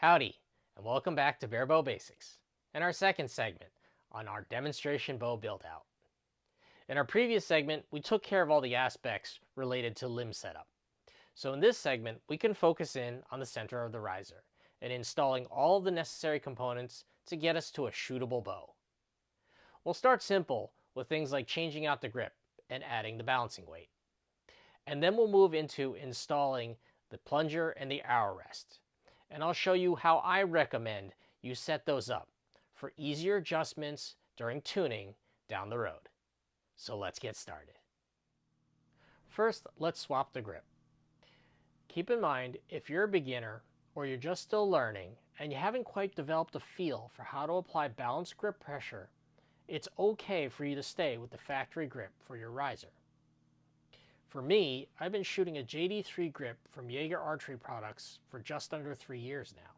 Howdy, and welcome back to Barebow Basics, and our second segment on our demonstration bow build-out. In our previous segment, we took care of all the aspects related to limb setup. So in this segment, we can focus in on the center of the riser and installing all of the necessary components to get us to a shootable bow. We'll start simple with things like changing out the grip and adding the balancing weight. And then we'll move into installing the plunger and the arrow rest. And I'll show you how I recommend you set those up for easier adjustments during tuning down the road. So let's get started. First, let's swap the grip. Keep in mind, if you're a beginner or you're just still learning and you haven't quite developed a feel for how to apply balanced grip pressure, it's okay for you to stay with the factory grip for your riser. For me, I've been shooting a JD3 grip from Jaeger Archery products for just under 3 years now.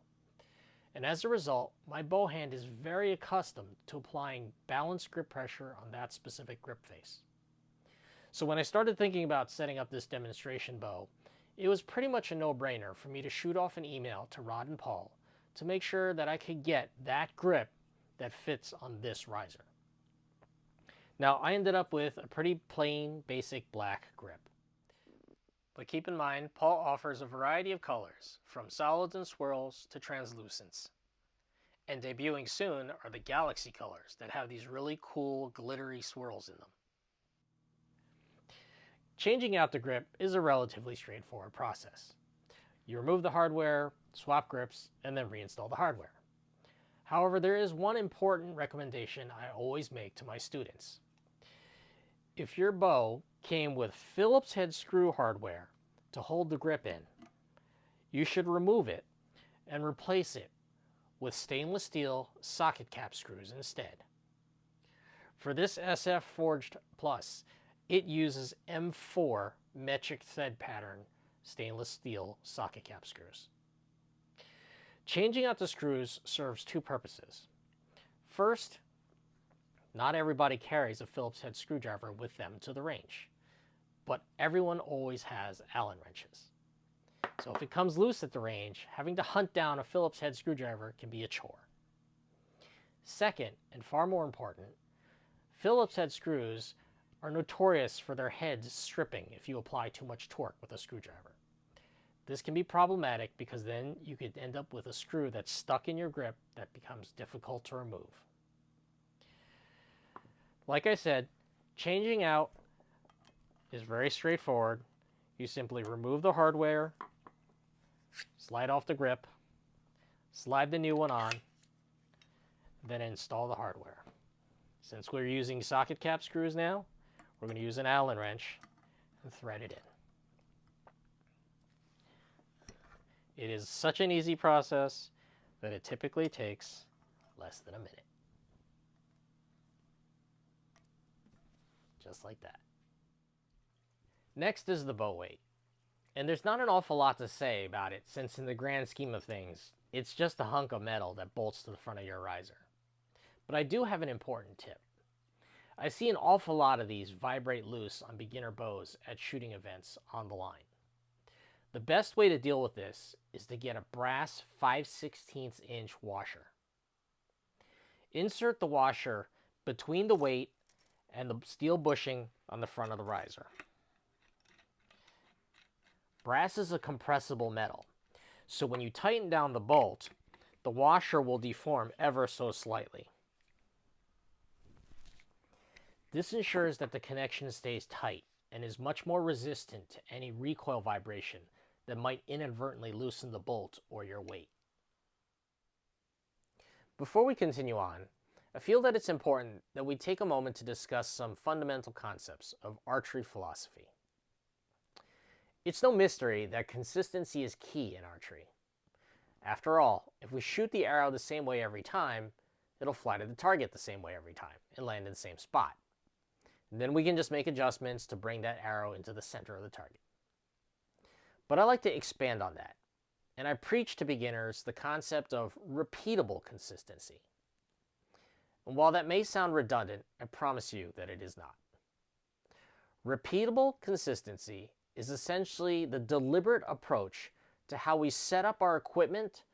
And as a result, my bow hand is very accustomed to applying balanced grip pressure on that specific grip face. So when I started thinking about setting up this demonstration bow, it was pretty much a no-brainer for me to shoot off an email to Rod and Paul to make sure that I could get that grip that fits on this riser. Now, I ended up with a pretty plain, basic black grip. But keep in mind, Paul offers a variety of colors, from solids and swirls to translucents. And debuting soon are the Galaxy colors that have these really cool, glittery swirls in them. Changing out the grip is a relatively straightforward process. You remove the hardware, swap grips, and then reinstall the hardware. However, there is one important recommendation I always make to my students. If your bow came with Phillips head screw hardware to hold the grip in, you should remove it and replace it with stainless steel socket cap screws instead. For this SF Forged Plus, it uses M4 metric thread pattern stainless steel socket cap screws. Changing out the screws serves two purposes. First, not everybody carries a Phillips head screwdriver with them to the range, but everyone always has Allen wrenches. So if it comes loose at the range, having to hunt down a Phillips head screwdriver can be a chore. Second, and far more important, Phillips head screws are notorious for their heads stripping if you apply too much torque with a screwdriver. This can be problematic because then you could end up with a screw that's stuck in your grip that becomes difficult to remove. Like I said, changing out is very straightforward. You simply remove the hardware, slide off the grip, slide the new one on, then install the hardware. Since we're using socket cap screws now, we're going to use an Allen wrench and thread it in. It is such an easy process that it typically takes less than a minute. Just like that. Next is the bow weight. And there's not an awful lot to say about it, since in the grand scheme of things, it's just a hunk of metal that bolts to the front of your riser. But I do have an important tip. I see an awful lot of these vibrate loose on beginner bows at shooting events on the line. The best way to deal with this is to get a brass 5/16 inch washer. Insert the washer between the weight and the steel bushing on the front of the riser. Brass is a compressible metal, so when you tighten down the bolt, the washer will deform ever so slightly. This ensures that the connection stays tight and is much more resistant to any recoil vibration that might inadvertently loosen the bolt or your weight. Before we continue on, I feel that it's important that we take a moment to discuss some fundamental concepts of archery philosophy. It's no mystery that consistency is key in archery. After all, if we shoot the arrow the same way every time, it'll fly to the target the same way every time and land in the same spot. And then we can just make adjustments to bring that arrow into the center of the target. But I like to expand on that, and I preach to beginners the concept of repeatable consistency. And while that may sound redundant, I promise you that it is not. Repeatable consistency is essentially the deliberate approach to how we set up our equipment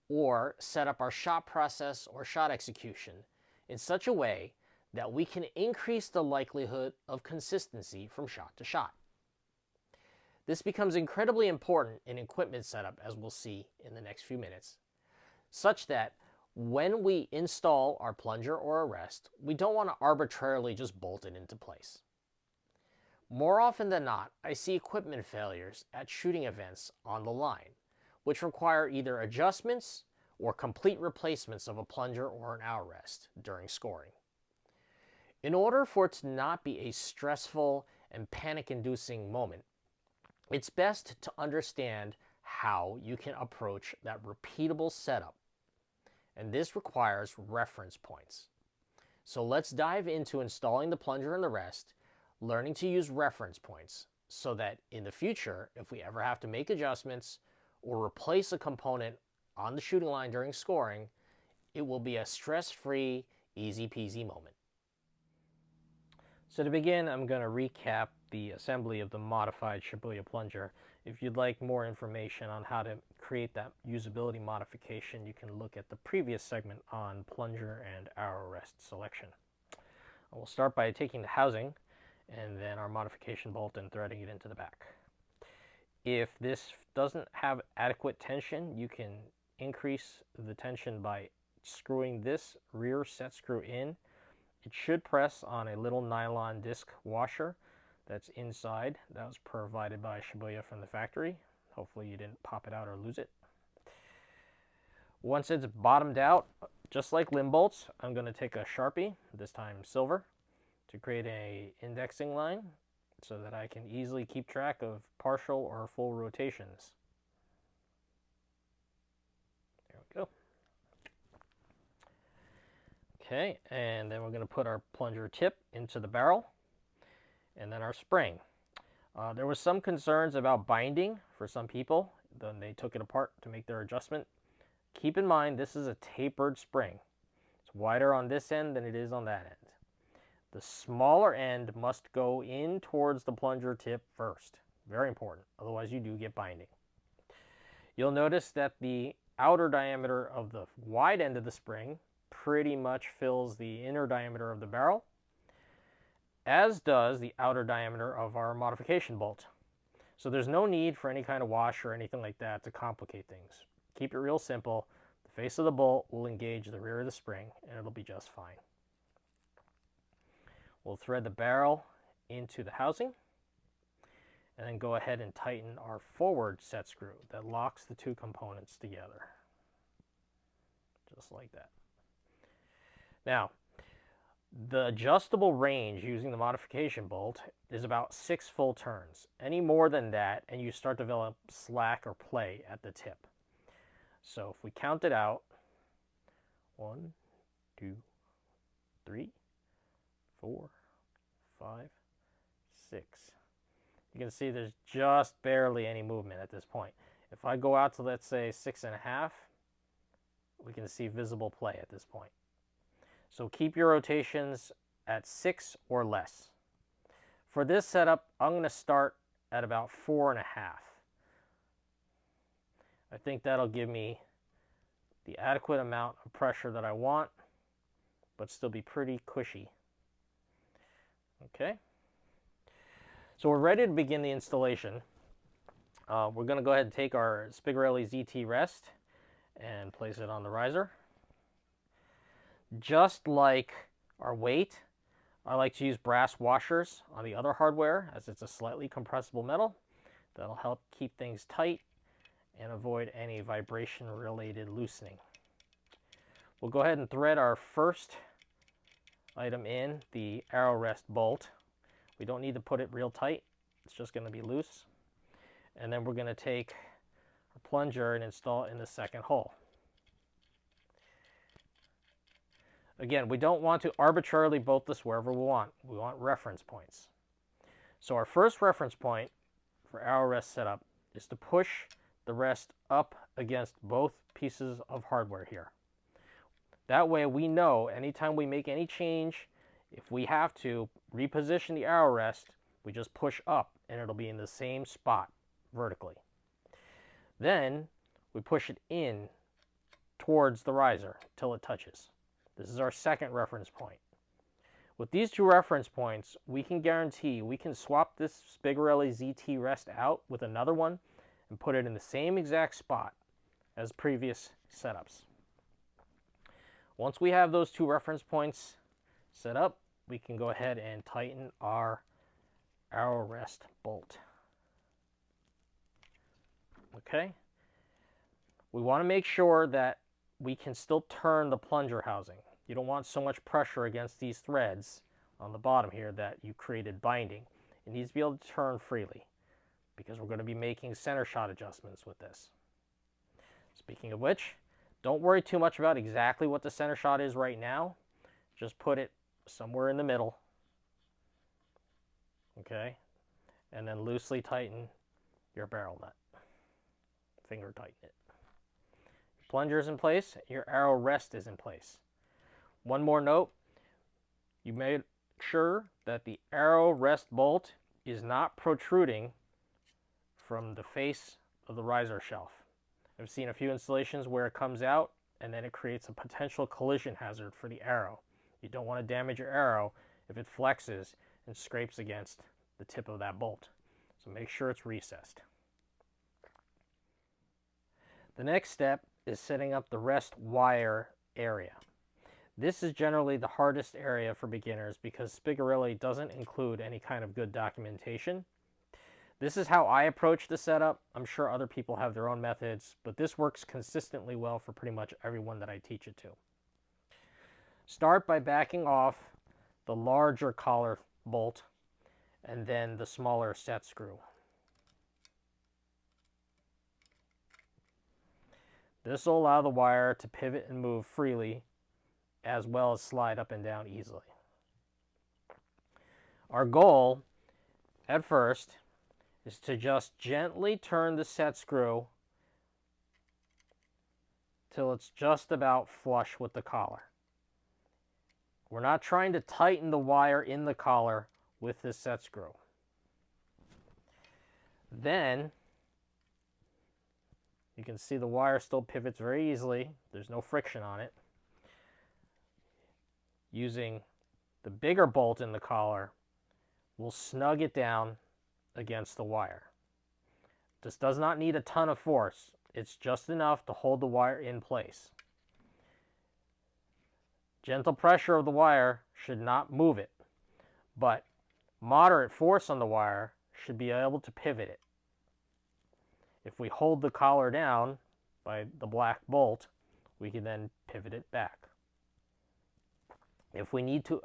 or set up our shot process or shot execution in such a way that we can increase the likelihood of consistency from shot to shot. This becomes incredibly important in equipment setup, as we'll see in the next few minutes, such that when we install our plunger or a rest, we don't want to arbitrarily just bolt it into place. More often than not, I see equipment failures at shooting events on the line, which require either adjustments or complete replacements of a plunger or an arrow rest during scoring. In order for it to not be a stressful and panic-inducing moment, it's best to understand how you can approach that repeatable setup, and this requires reference points. So let's dive into installing the plunger and the rest, learning to use reference points so that in the future, if we ever have to make adjustments or replace a component on the shooting line during scoring, it will be a stress-free, easy-peasy moment. So to begin, I'm going to recap the assembly of the modified Shibuya plunger. If you'd like more information on how to create that usability modification, you can look at the previous segment on plunger and arrow rest selection. We'll start by taking the housing and then our modification bolt and threading it into the back. If this doesn't have adequate tension, you can increase the tension by screwing this rear set screw in. It should press on a little nylon disc washer that's inside. That was provided by Shibuya from the factory. Hopefully you didn't pop it out or lose it. Once it's bottomed out, just like limb bolts, I'm going to take a Sharpie, this time silver, to create an indexing line so that I can easily keep track of partial or full rotations. There we go. Okay, and then we're going to put our plunger tip into the barrel and then our spring. There was some concerns about binding for some people. Then they took it apart to make their adjustment. Keep in mind, this is a tapered spring. It's wider on this end than it is on that end. The smaller end must go in towards the plunger tip first. Very important, otherwise you do get binding. You'll notice that the outer diameter of the wide end of the spring pretty much fills the inner diameter of the barrel, as does the outer diameter of our modification bolt. So there's no need for any kind of wash or anything like that to complicate things. Keep it real simple. The face of the bolt will engage the rear of the spring and it'll be just fine. We'll thread the barrel into the housing and then go ahead and tighten our forward set screw that locks the two components together. Just like that. Now, the adjustable range using the modification bolt is about 6 full turns. Any more than that and you start to develop slack or play at the tip. So if we count it out, 1, 2, 3, 4, 5, 6. You can see there's just barely any movement at this point. If I go out to, let's say, 6.5, we can see visible play at this point. So keep your rotations at 6 or less. For this setup, I'm going to start at about 4.5. I think that'll give me the adequate amount of pressure that I want, but still be pretty cushy. Okay. So we're ready to begin the installation. We're going to go ahead and take our Spigarelli ZT rest and place it on the riser. Just like our weight, I like to use brass washers on the other hardware as it's a slightly compressible metal. That'll help keep things tight and avoid any vibration-related loosening. We'll go ahead and thread our first item in, the arrow rest bolt. We don't need to put it real tight. It's just going to be loose. And then we're going to take our plunger and install it in the second hole. Again, we don't want to arbitrarily bolt this wherever we want. We want reference points. So our first reference point for arrow rest setup is to push the rest up against both pieces of hardware here. That way we know anytime we make any change, if we have to reposition the arrow rest, we just push up and it'll be in the same spot vertically. Then we push it in towards the riser till it touches. This is our second reference point. With these two reference points, we can guarantee we can swap this Spigarelli ZT rest out with another one and put it in the same exact spot as previous setups. Once we have those two reference points set up, we can go ahead and tighten our arrow rest bolt. Okay? We want to make sure that we can still turn the plunger housing. You don't want so much pressure against these threads on the bottom here that you created binding. It needs to be able to turn freely because we're going to be making center shot adjustments with this. Speaking of which, don't worry too much about exactly what the center shot is right now. Just put it somewhere in the middle. Okay? And then loosely tighten your barrel nut. Finger tighten it. Your plunger is in place. Your arrow rest is in place. One more note. You made sure that the arrow rest bolt is not protruding from the face of the riser shelf. I've seen a few installations where it comes out and then it creates a potential collision hazard for the arrow. You don't want to damage your arrow if it flexes and scrapes against the tip of that bolt. So make sure it's recessed. The next step is setting up the rest wire area. This is generally the hardest area for beginners because Spigarelli doesn't include any kind of good documentation. This is how I approach the setup. I'm sure other people have their own methods, but this works consistently well for pretty much everyone that I teach it to. Start by backing off the larger collar bolt and then the smaller set screw. This will allow the wire to pivot and move freely as well as slide up and down easily. Our goal at first is to just gently turn the set screw till it's just about flush with the collar. We're not trying to tighten the wire in the collar with this set screw. Then you can see the wire still pivots very easily. There's no friction on it. Using the bigger bolt in the collar, we'll snug it down against the wire. This does not need a ton of force. It's just enough to hold the wire in place. Gentle pressure of the wire should not move it, but moderate force on the wire should be able to pivot it. If we hold the collar down by the black bolt, we can then pivot it back. If we need to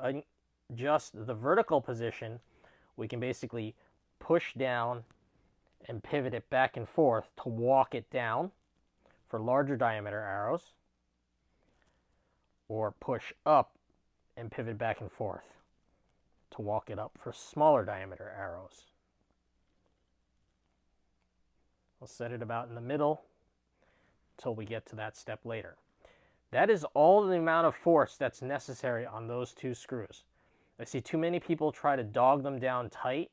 adjust the vertical position, we can basically push down and pivot it back and forth to walk it down for larger diameter arrows, or push up and pivot back and forth to walk it up for smaller diameter arrows. We'll set it about in the middle until we get to that step later. That is all the amount of force that's necessary on those two screws. I see too many people try to dog them down tight,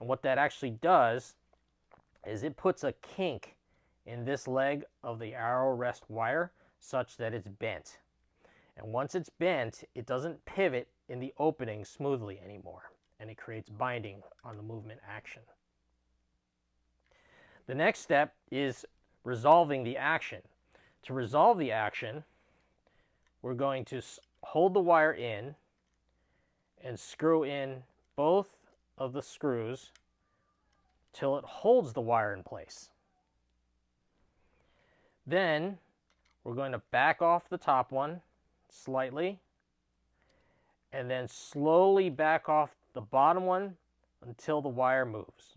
and what that actually does is it puts a kink in this leg of the arrow rest wire such that it's bent. And once it's bent, it doesn't pivot in the opening smoothly anymore, and it creates binding on the movement action. The next step is resolving the action. To resolve the action, we're going to hold the wire in and screw in both of the screws till it holds the wire in place. Then we're going to back off the top one slightly and then slowly back off the bottom one until the wire moves.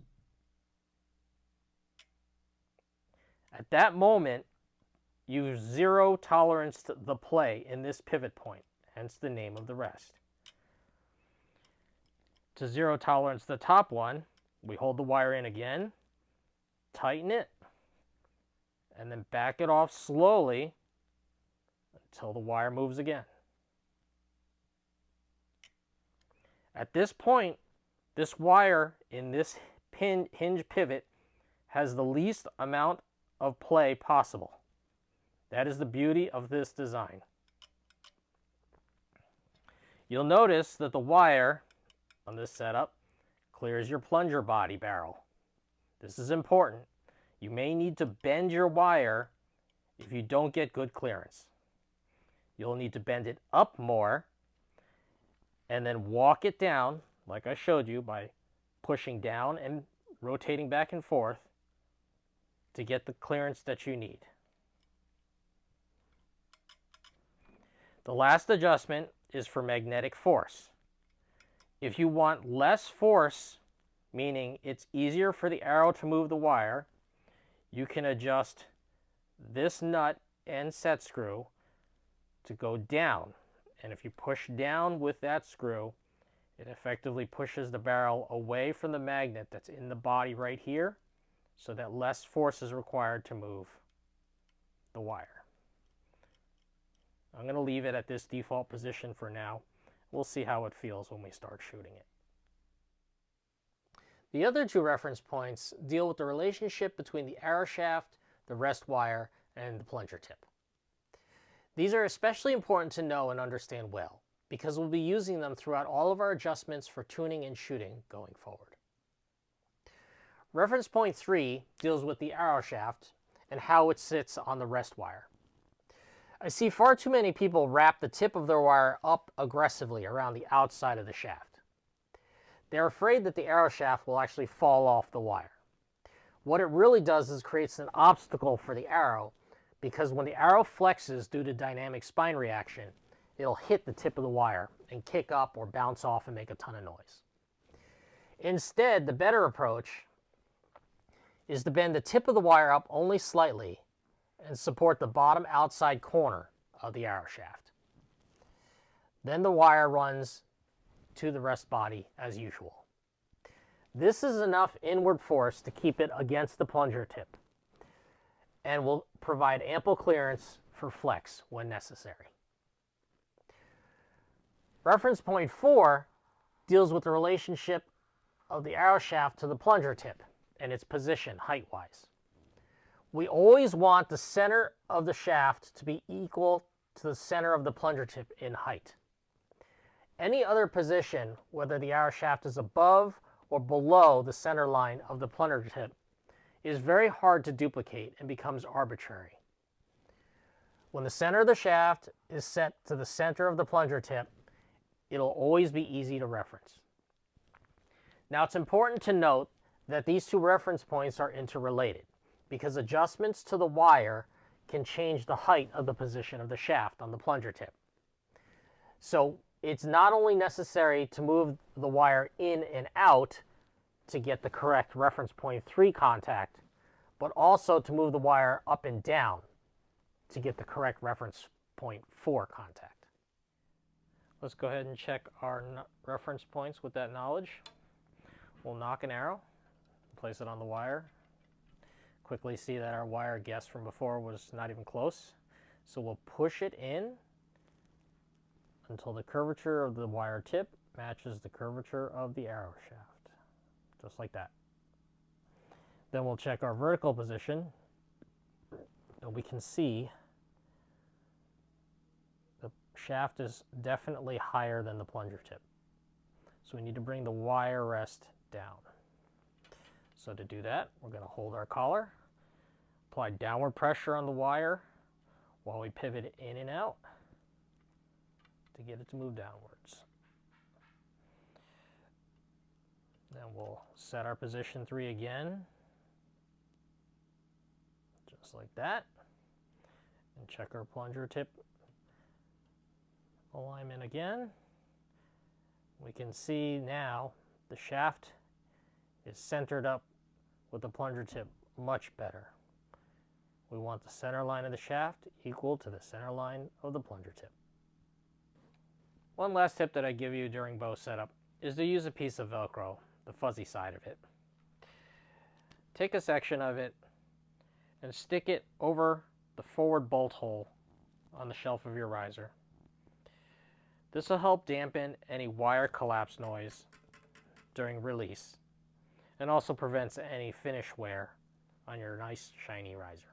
At that moment, use zero tolerance to the play in this pivot point, hence the name of the rest. To zero tolerance the top one, we hold the wire in again, tighten it, and then back it off slowly until the wire moves again. At this point, this wire in this hinge pivot has the least amount of play possible. That is the beauty of this design. You'll notice that the wire on this setup clears your plunger body barrel. This is important. You may need to bend your wire if you don't get good clearance. You'll need to bend it up more and then walk it down, like I showed you, by pushing down and rotating back and forth to get the clearance that you need. The last adjustment is for magnetic force. If you want less force, meaning it's easier for the arrow to move the wire, you can adjust this nut and set screw to go down. And if you push down with that screw, it effectively pushes the barrel away from the magnet that's in the body right here, so that less force is required to move the wire. I'm going to leave it at this default position for now. We'll see how it feels when we start shooting it. The other two reference points deal with the relationship between the arrow shaft, the rest wire, and the plunger tip. These are especially important to know and understand well, because we'll be using them throughout all of our adjustments for tuning and shooting going forward. Reference point 3 deals with the arrow shaft and how it sits on the rest wire. I see far too many people wrap the tip of their wire up aggressively around the outside of the shaft. They're afraid that the arrow shaft will actually fall off the wire. What it really does is creates an obstacle for the arrow, because when the arrow flexes due to dynamic spine reaction, it'll hit the tip of the wire and kick up or bounce off and make a ton of noise. Instead, the better approach is to bend the tip of the wire up only slightly and support the bottom outside corner of the arrow shaft. Then the wire runs to the rest body as usual. This is enough inward force to keep it against the plunger tip and will provide ample clearance for flex when necessary. Reference point 4 deals with the relationship of the arrow shaft to the plunger tip and its position height-wise. We always want the center of the shaft to be equal to the center of the plunger tip in height. Any other position, whether the arrow shaft is above or below the center line of the plunger tip, is very hard to duplicate and becomes arbitrary. When the center of the shaft is set to the center of the plunger tip, it'll always be easy to reference. Now, it's important to note that these two reference points are interrelated, because adjustments to the wire can change the height of the position of the shaft on the plunger tip. So it's not only necessary to move the wire in and out to get the correct reference point 3 contact, but also to move the wire up and down to get the correct reference point 4 contact. Let's go ahead and check our reference points with that knowledge. We'll knock an arrow, place it on the wire. Quickly see that our wire guess from before was not even close. So we'll push it in until the curvature of the wire tip matches the curvature of the arrow shaft, just like that. Then we'll check our vertical position, and we can see the shaft is definitely higher than the plunger tip. So we need to bring the wire rest down. So to do that, we're going to hold our collar, apply downward pressure on the wire while we pivot it in and out to get it to move downwards. Then we'll set our position 3 again, just like that, and check our plunger tip alignment again. We can see now the shaft is centered up with the plunger tip much better. We want the center line of the shaft equal to the center line of the plunger tip. One last tip that I give you during bow setup is to use a piece of Velcro, the fuzzy side of it. Take a section of it and stick it over the forward bolt hole on the shelf of your riser. This will help dampen any wire collapse noise during release and also prevents any finish wear on your nice shiny riser.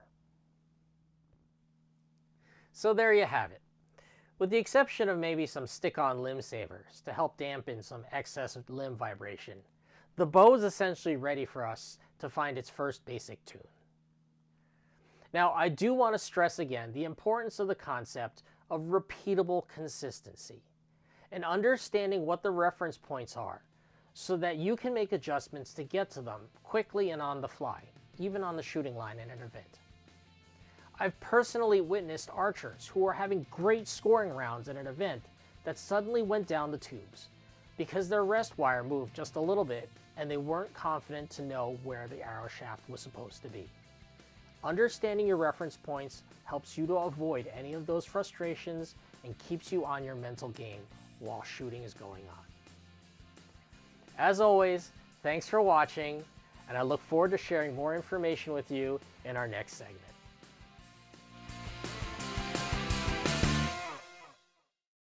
So there you have it. With the exception of maybe some stick-on limb savers to help dampen some excess limb vibration, the bow is essentially ready for us to find its first basic tune. Now, I do want to stress again the importance of the concept of repeatable consistency and understanding what the reference points are so that you can make adjustments to get to them quickly and on the fly, even on the shooting line in an event. I've personally witnessed archers who were having great scoring rounds at an event that suddenly went down the tubes because their rest wire moved just a little bit and they weren't confident to know where the arrow shaft was supposed to be. Understanding your reference points helps you to avoid any of those frustrations and keeps you on your mental game while shooting is going on. As always, thanks for watching, and I look forward to sharing more information with you in our next segment.